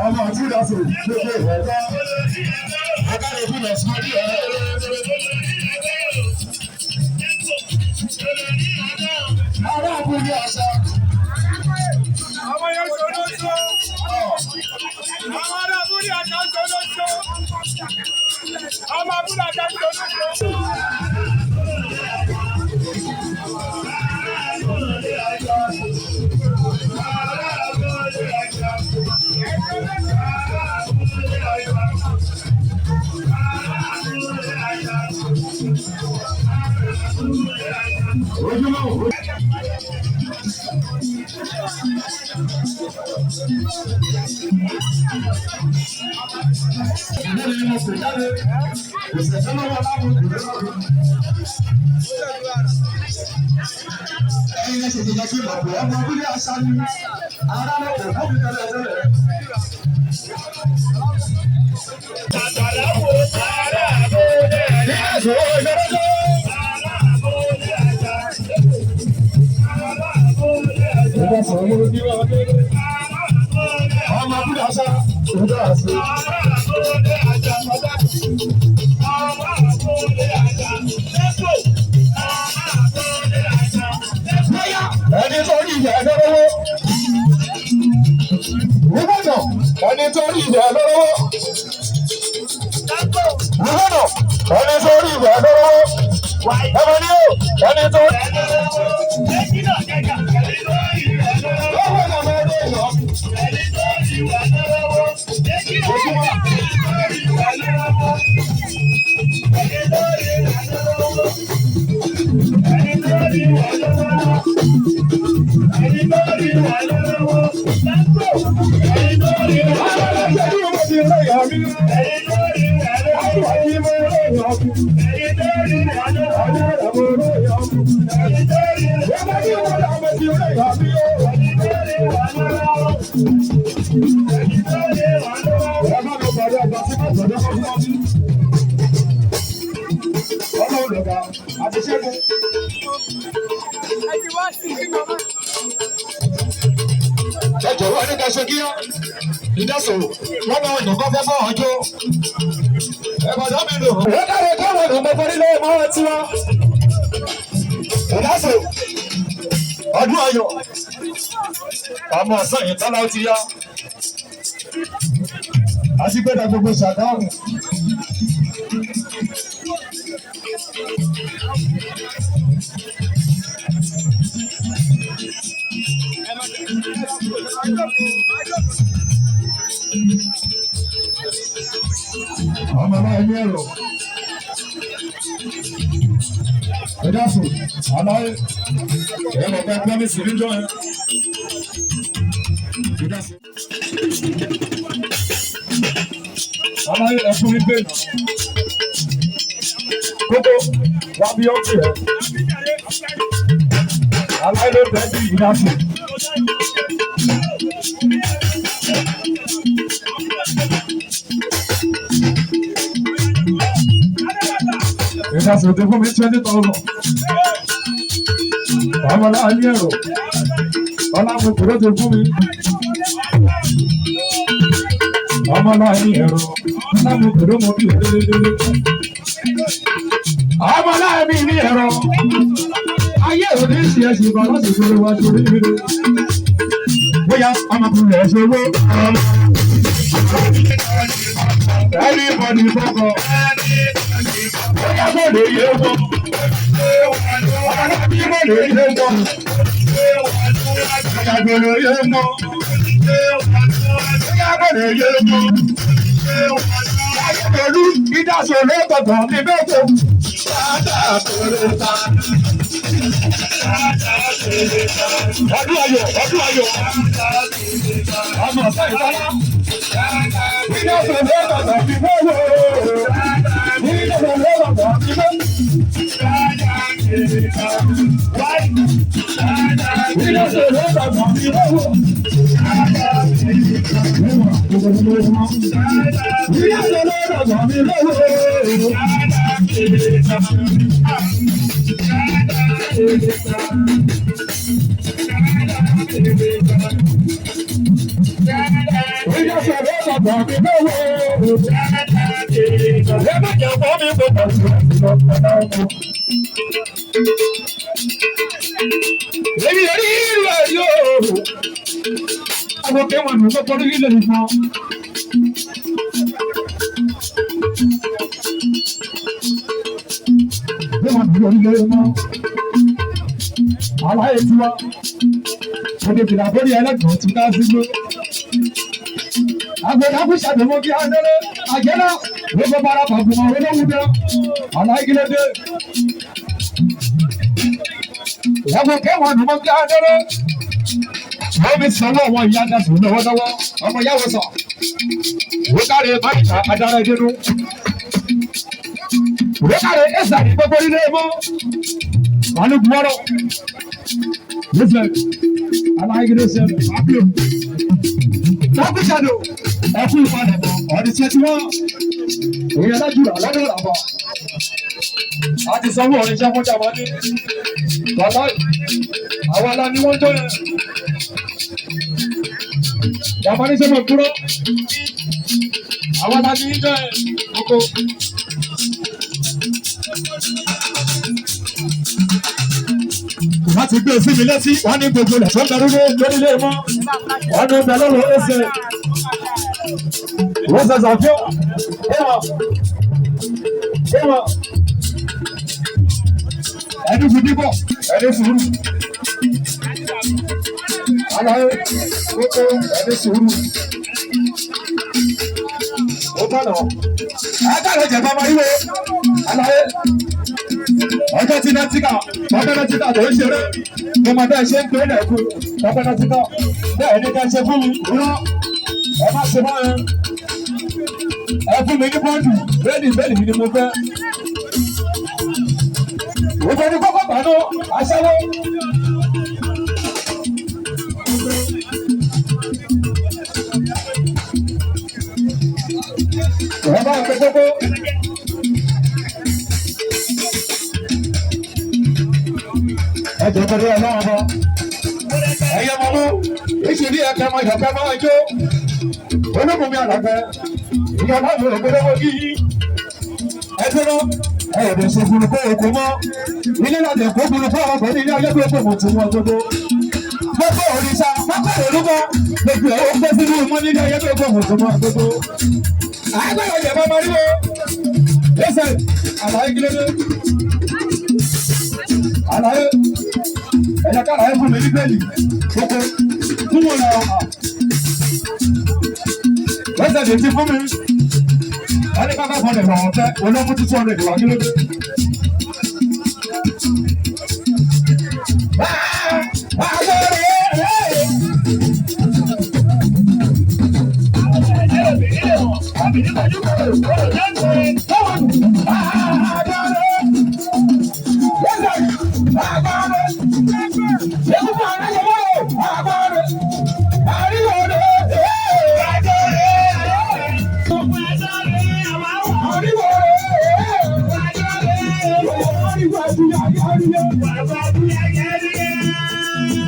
Ọmọ tí ó sọ gbogbo ìwọ̀gbọ́, ọgọ́rùn-ún fún ẹ̀sùn ọdí ọ̀rẹ́ ará àbúrú àṣà. Ọmọ yẹn ṣe olóṣó. Ọmọ ará àbúrú àṣà ń ṣe olóṣó. Ọmọ àbúrú àṣà ń ṣe olóṣó. Ẹni tó rí ìyá lọ́wọ́. Rúbọ̀nà ẹni tó rí ìyá lọ́wọ́. Ẹ̀mọ ni ó ẹni tó rí ìyá lọ́wọ́. Lọ́wọ́ náà máa dé ìlọ. Ẹni tó rí ìyá lọ́wọ́. Ẹni tó rí ìyá lọ́wọ́. Ẹni tó rí ìyá lọ́wọ́. Ẹni tó rí ìyá lọ́wọ́. Ẹni tó rí ìyá lọ́wọ́. Jọ̀wọ́ ní kẹsàn kí ìdásò wọ́n bá wọn ìdọ̀kọ́ fẹ́ fọ́ ọjọ́ ẹ̀bọ̀dọ́ mi lò. Wọ́n dáre káwọn ìdọ̀kọ́ nílé ọmọ tí wọ́n ìdásò ọdún ayọ̀ ọmọ ọ̀sán yìí tọ́lá ó ti yá Ajígbẹ́dà gbogbo Ṣàgámù. Ọmọ náà ní ẹ̀rọ. Ìdásò àlàyé ẹ̀rọ kan pẹ́ ní síríjọ́ ẹ̀. Ìdásò. Àlàyé ẹ̀fún ìgbé náà. Kókó wá bí ó ti rẹ̀. Àlàyé ló tẹ́ sí ìdásò. Ìdásò tó fún mi 20,000. Ọmọ náà ní ẹ̀rọ. Ọlámù kúrò tó fún mi. Ọmọ náà ní ẹ̀rọ. Ọlámù kúrò mọ bí òdòdó. Ọmọ náà mi ní ẹ̀rọ. Ayé òní ṣe ẹ̀sìn kan láti fi wá sórí mi. Bóyá ọmọkùnrin rẹ̀ ṣe owó. Everybody fọ́kọ̀. Bóyá kò lè yé wọn. Ọmọ náà bí kò lè yé wọn. Àgbèrè yé mọ́. Àgbèrè yé mọ́. Pẹ̀lú ìdásọ̀ lọ́tọ̀ọ̀tọ̀ ní mẹ́tò. Ọdún ayọ̀, ọdún ayọ̀. Ọmọ ọ̀sán ìtọ́lá. Ìdásọ̀ lọ́tọ̀ọ̀tọ̀ ní mẹ́wò. Ìdásọ̀ lọ́tọ̀ọ̀tọ̀ ní mẹ́wò. Èmi rí ìrìn àjò. Àwọn kẹwàá ní ọjọ́ pọ̀lú ilé ìfọ́. Kẹwàá ní orílẹ̀ ìmọ̀. Àlàyé tiwa. Òde fìlà bórí ẹlẹ́gbọ̀n ti ká sígbó. Àgbẹ̀dá kú ṣàdémọ́ kí á délé. Àjẹ́lá ló gbọ́ bára pàgùn àwọn olówó dé. Àlàyé kí ló dé? Ìyàwó kẹwàá ní wọ́n kí á délé. Wọ́n fi sanwó àwọn ìyá dàtú lọ́wọ́lọ́wọ́. Ọmọ ìyàwó sọ. Wọ́n káre báyìí adára ẹdínú. Wọ́n káre ẹ̀sà ní gbogbo ilé mọ́. Wọ́n ní gbọ́rọ̀. Listen, àlàyé kí ló ṣe àbíò. Wọ́n fi ṣàdó ẹ̀kú ìpadàbọ̀ ọ̀dí ṣe tí wọ́n. Òye alájú rà lọ́dọ̀ làbọ̀. A ti sanwó ọ̀rẹ́ iṣẹ́ fún jàmbá ní. Bàbá àwọn alá ni wọ́n jọ yẹn. Jàmbá ní sẹ́mọ̀ kúrò. Àwọn alá ni jọ yẹn. Oko. Wọ́n ti gbé sí mi létí, wọ́n ní gbogbo ilẹ̀ tó ń darúgbó lórílẹ̀ mọ́. Wọ́n ní bẹ lọ́rọ̀ ẹsẹ̀. Wọ́n ṣe ṣàfihàn. Ẹ̀wọ̀n. Ẹni fi díbọ̀, ẹni sùúrù. Àlàyé kókó ẹni sùúrù. Ó tọ̀nà. Àkàrà ìjẹ̀bá máa yíwò. Àlàyé. Ọjọ́ tí Nẹ́tíkà, ọjọ́ Nẹ́tíkà tó ń ṣeré. Mo máa bẹ́ẹ̀ ṣe ń pè é lẹ́kú. Ọjọ́ Nẹ́tíkà. Bẹ́ẹ̀ ni ká ṣe fún mi. Rán. Ẹ má ṣe mọ́ ẹ. Ẹ fún mi ní bọ́ọ̀dù. Bẹ́ẹ̀ni mi ni mo fẹ́. Òjò ní kọ́kọ́ pàdó aṣẹ́wó. Wọ́n bá ń pe kókó. Ẹjọ́ pẹ̀lú ọlọ́run bọ́. Ẹyẹ mọ́mú, ìṣèlú ẹ̀kẹ́ máa yọ̀kẹ́ máa jó. Olókùnmí àlàfẹ́, ìyá náà ló gbẹdẹ́wọ́ yíyí. Ẹ dúró. Ẹ̀rọ ìṣòfin kó oko mọ́. Ilé láti ẹ̀kọ́ fún un fún ọmọ pẹ̀lú ilé ayé tó kò mọ̀ tí wọ́n gbogbo. Gbogbo òrìṣà, pápá òrùkọ, gbogbo ẹ̀ ó gbé sínú mọ́ nílé ayé tó kò mọ̀ tí wọ́n gbogbo. Àgbẹ̀rẹ̀ ìjẹ̀bá máa ríwo. Lẹ́sẹ̀, àlàyé kí ló dé? Àlàyé, ẹ̀yà kára ẹ̀ fún mi ní bẹ́ẹ̀lì. Gbogbo, fún wọn náà. Lẹ́sẹ̀ lè ti fún mi. Ẹni ká fẹ́ fọ́nà ìwọ̀n ọ̀fẹ́, olóògùn títí ọ̀rẹ́ ìwà kí ló dé?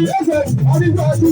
Yes,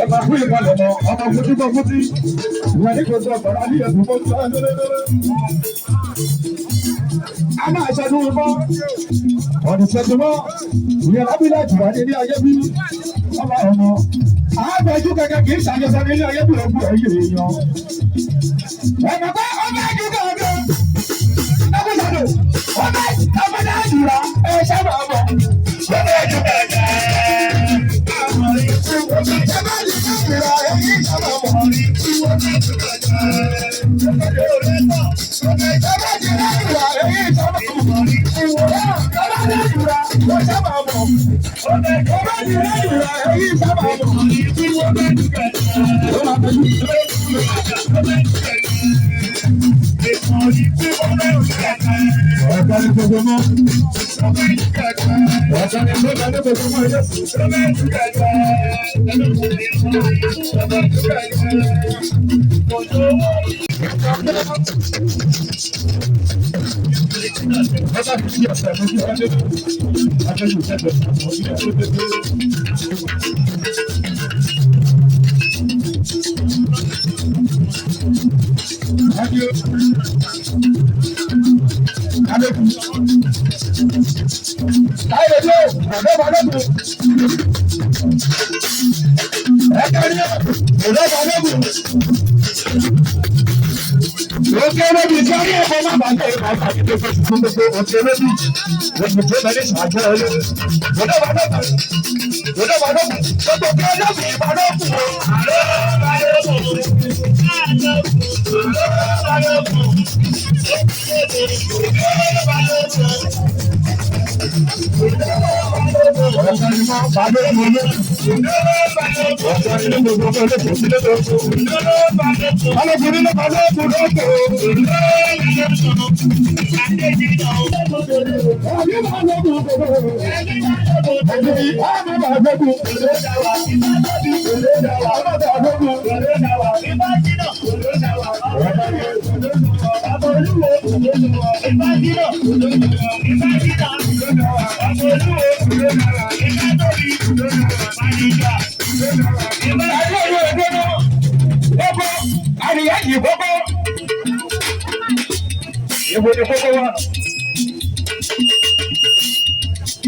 Ẹ̀ka fún ìbalẹ̀ mọ́, ọmọ fojú bọ́ fún tí. Ìyá ní kò tó ọ̀gbọ̀n láti ẹ̀sùn fún tí. A máa ṣẹ́dún mọ́. Ọ̀dùn ṣẹ́dún mọ́. Ìyẹn lábílẹ̀ ìtura ní ilé ayé bí. Ọba ọmọ. Àágbẹ̀jú kẹ̀kẹ́ kì í ṣàjọsọ ní ilé ayé bí ọgbọ̀n ẹ̀yẹ èèyàn. Ẹ̀ka pé ọmọ ẹ̀jú kẹ̀kẹ́. Ẹ̀kúṣàdù. Ọmọ ẹ̀jẹ̀ ìtura ẹ̀ ṣẹ́bà ọmọ. Ọmọ ẹ̀jú kẹ̀kẹ́.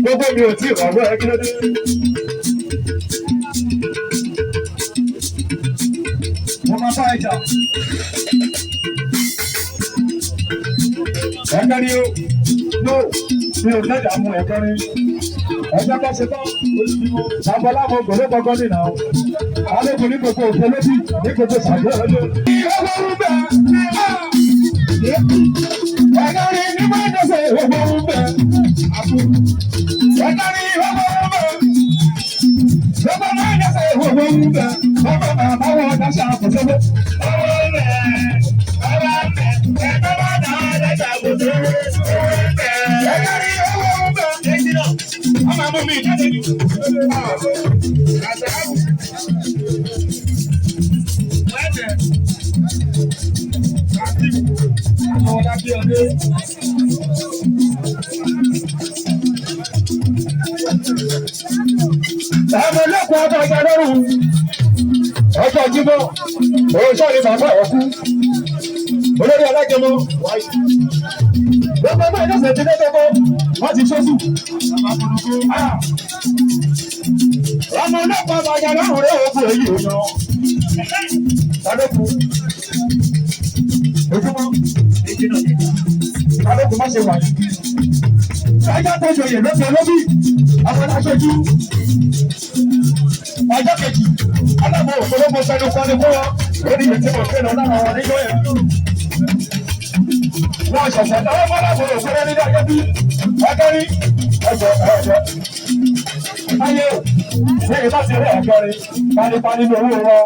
Gbogbo mi ò tí ì wà wọ́ ẹ kí ló dé. Mo máa bá ẹja. Ẹ̀ka ni o, no, mi ò lẹ́jà mú ẹ̀ka ni. Ẹja bá ṣe tán. Babaláwo gbọ́dọ̀ gbọ́gbọ́ nìyà o. Alẹ́kùn ní gbogbo òfin lóbi ní gbogbo ṣàjẹ́ ọjọ́. Ọlọ́run bẹ̀ ẹ̀ka ni ní máa ń dẹ́sẹ̀ ọlọ́run bẹ̀. Ẹ̀ka ni ọlọ́run bẹ̀. Lọ́gbọ́n máa ń dẹ́sẹ̀ ọlọ́run bẹ̀. Lọ́gbọ́n máa bá wọn dáṣà àkọsọ́gbọ́. Ọlọ́run bẹ̀. Ọlọ́run bẹ̀. Ẹ̀ka máa dá wọn dáṣà àkọsọ́gbọ́. Ọlọ́run bẹ̀. Ẹ̀ka ni ọlọ́run bẹ̀. ọlọ́pàá ọba ìjà lọ́rùn ọjọ́ jímọ̀ òòṣà ni bàbá ẹ̀ kú olórí alágẹmọ gbogbo ọmọ ìdọ́sẹ̀ ti dé gbogbo wọ́n ti ṣọ́sù. ọmọ ọlọ́pàá ọba ìjà lọ́rùn rẹ̀ òkú èyí ò yan adókù ojúmọ́ adókù má ṣe wà ní. ẹjọ́ tó jòyè lókè lóbì àwọn aṣojú ọjọ́ kejì alábọ̀ òfurufú sẹ́nu kọ́ni kó wọn lórí ìyẹn tí mo fẹ́ lọ lára wọn níjọ́ yẹn. wọ́n ṣẹ̀ṣẹ̀ náà wọ́n lábọ̀ òfurufú nínú ayé bí ọgọ́rí ẹ̀jọ̀ ẹ̀jọ̀. ayé o ṣé ìbá ti rí ọgọ́rí pálípálí ní owó wọn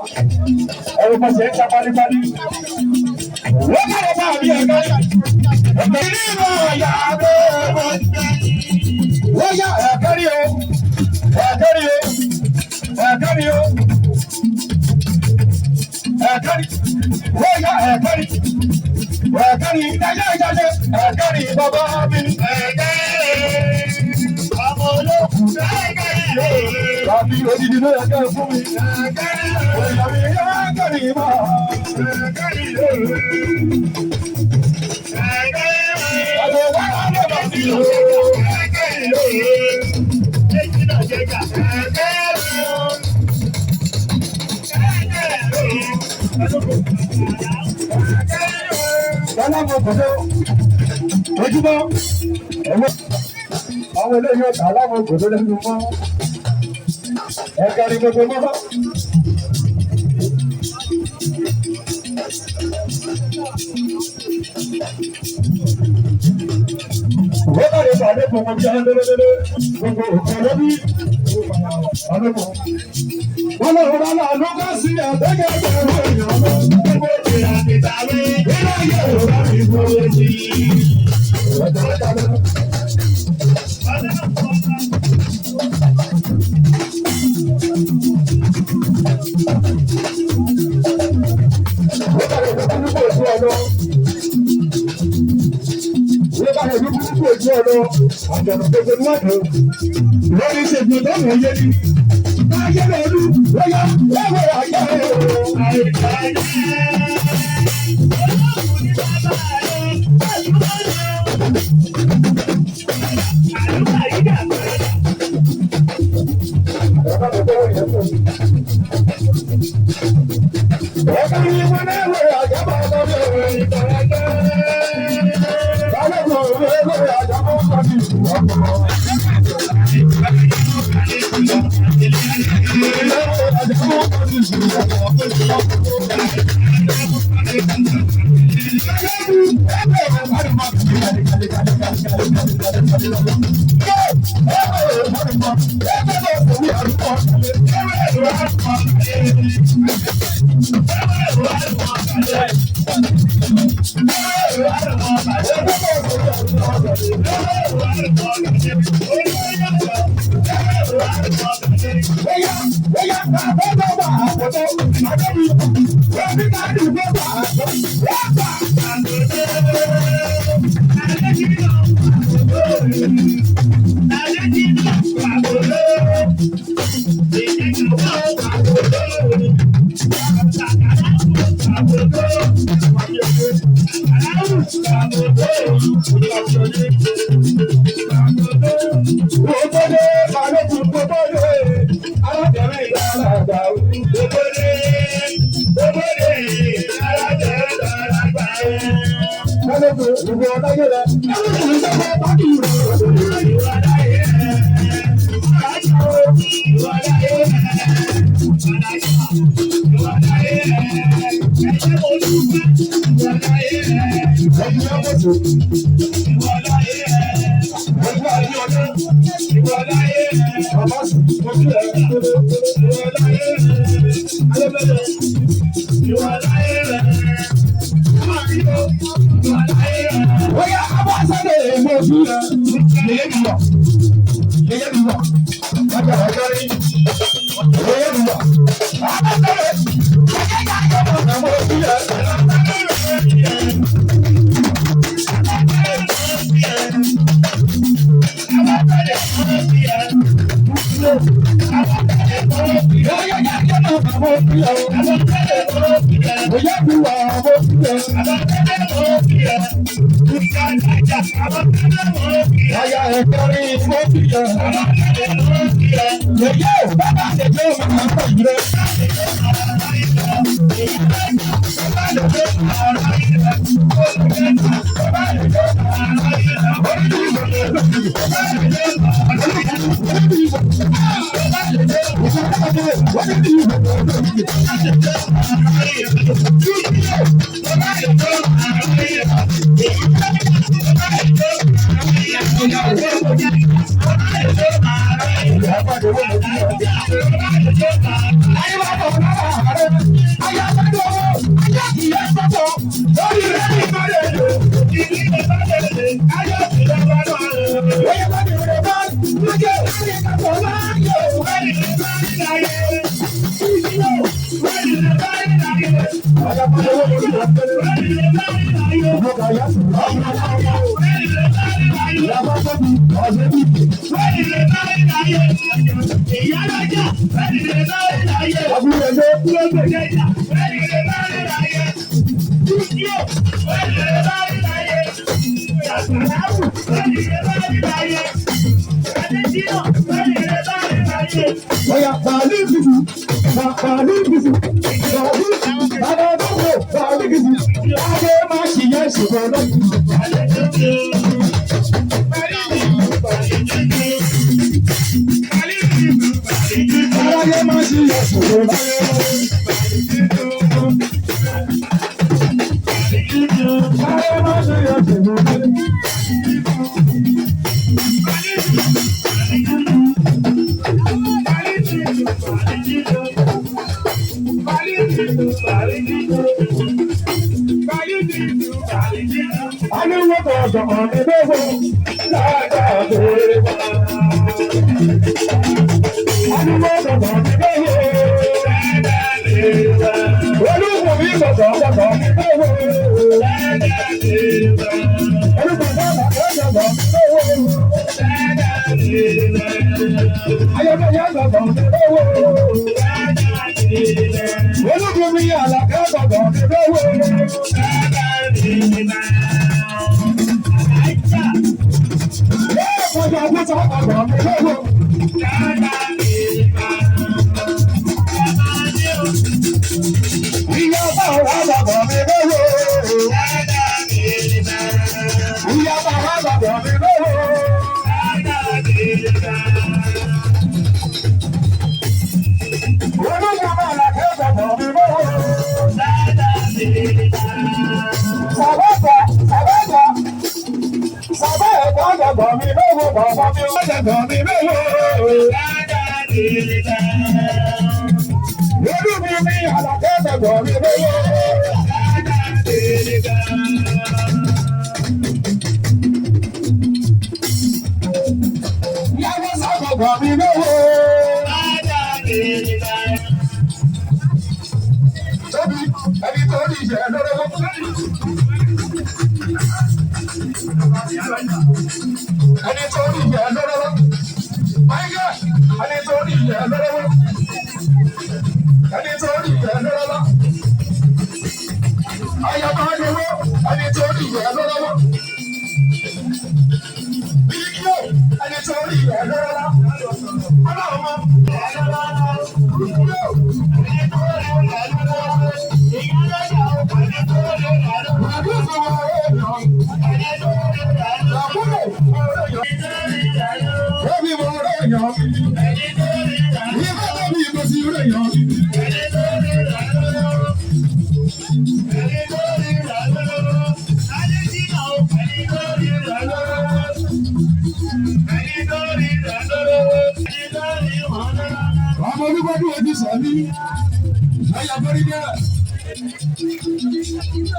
ẹ̀rù kan ṣe ń ta pálípálí. wọ́n kàrọ̀ bá àbí ọgọ́rí. ìdí ìmọ̀ ọ̀yà àbẹ̀ wọ́n yá ọgọ́rí o ọgọ́rí o. Ẹ̀kẹ́rì o, ẹ̀kẹ́rì, wọ́yà ẹ̀kẹ́rì, ẹ̀kẹ́rì, ìdájẹ́, ẹ̀kẹ́rì bàbá mi. Ẹ̀kẹ́rì, ọmọ olókùn, ẹ̀kẹ́rì, tàbí odidi ló ẹ̀kẹ́ fún mi. Ẹ̀kẹ́rì, òyàmí ẹ̀kẹ́rì mọ́. Ẹ̀kẹ́rì, ẹ̀kẹ́rì, ọmọ wà lọ́dọ̀ mi o. Ẹ̀kẹ́rì, èyí náà jẹ́ ká. Ẹ̀kẹ́rì. Sálámù òkòdó ojúmọ́ àwọn eléyìí ọ̀tá aláwọ̀ òkòdó lẹ́nu mọ́ ẹ̀ka ní gbogbo mọ́. Wọ́n bá lè fà lẹ́kọ̀ọ́ wọn bí i lélẹ́lẹ́lẹ́ gbogbo òkè lóbi àlẹ́kọ̀ọ́. Wọ́n lọ rọra lọ ká sí ẹ̀ẹ́dẹ́gẹ́ ẹgbẹ̀rún èèyàn lọ. Gbogbo ìrìn àgbẹ̀ta mi, ilé ayé òrà mi kò lè sí. Lórí ìṣègùn tó mú yé ni. Ayé lòlú, lọ́yà, lọ́wọ́ ayé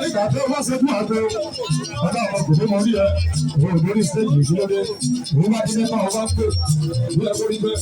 Ìgbà tó wá ṣe fún àgbo, ọ̀dọ́ ọmọ kò tó mọ rí ẹ, òun ò lórí stéèjì ìṣúlódé, òun bá ti dé fún àwọn bá ń pè, ìwé ẹ̀kọ́ rí bẹ́ẹ̀.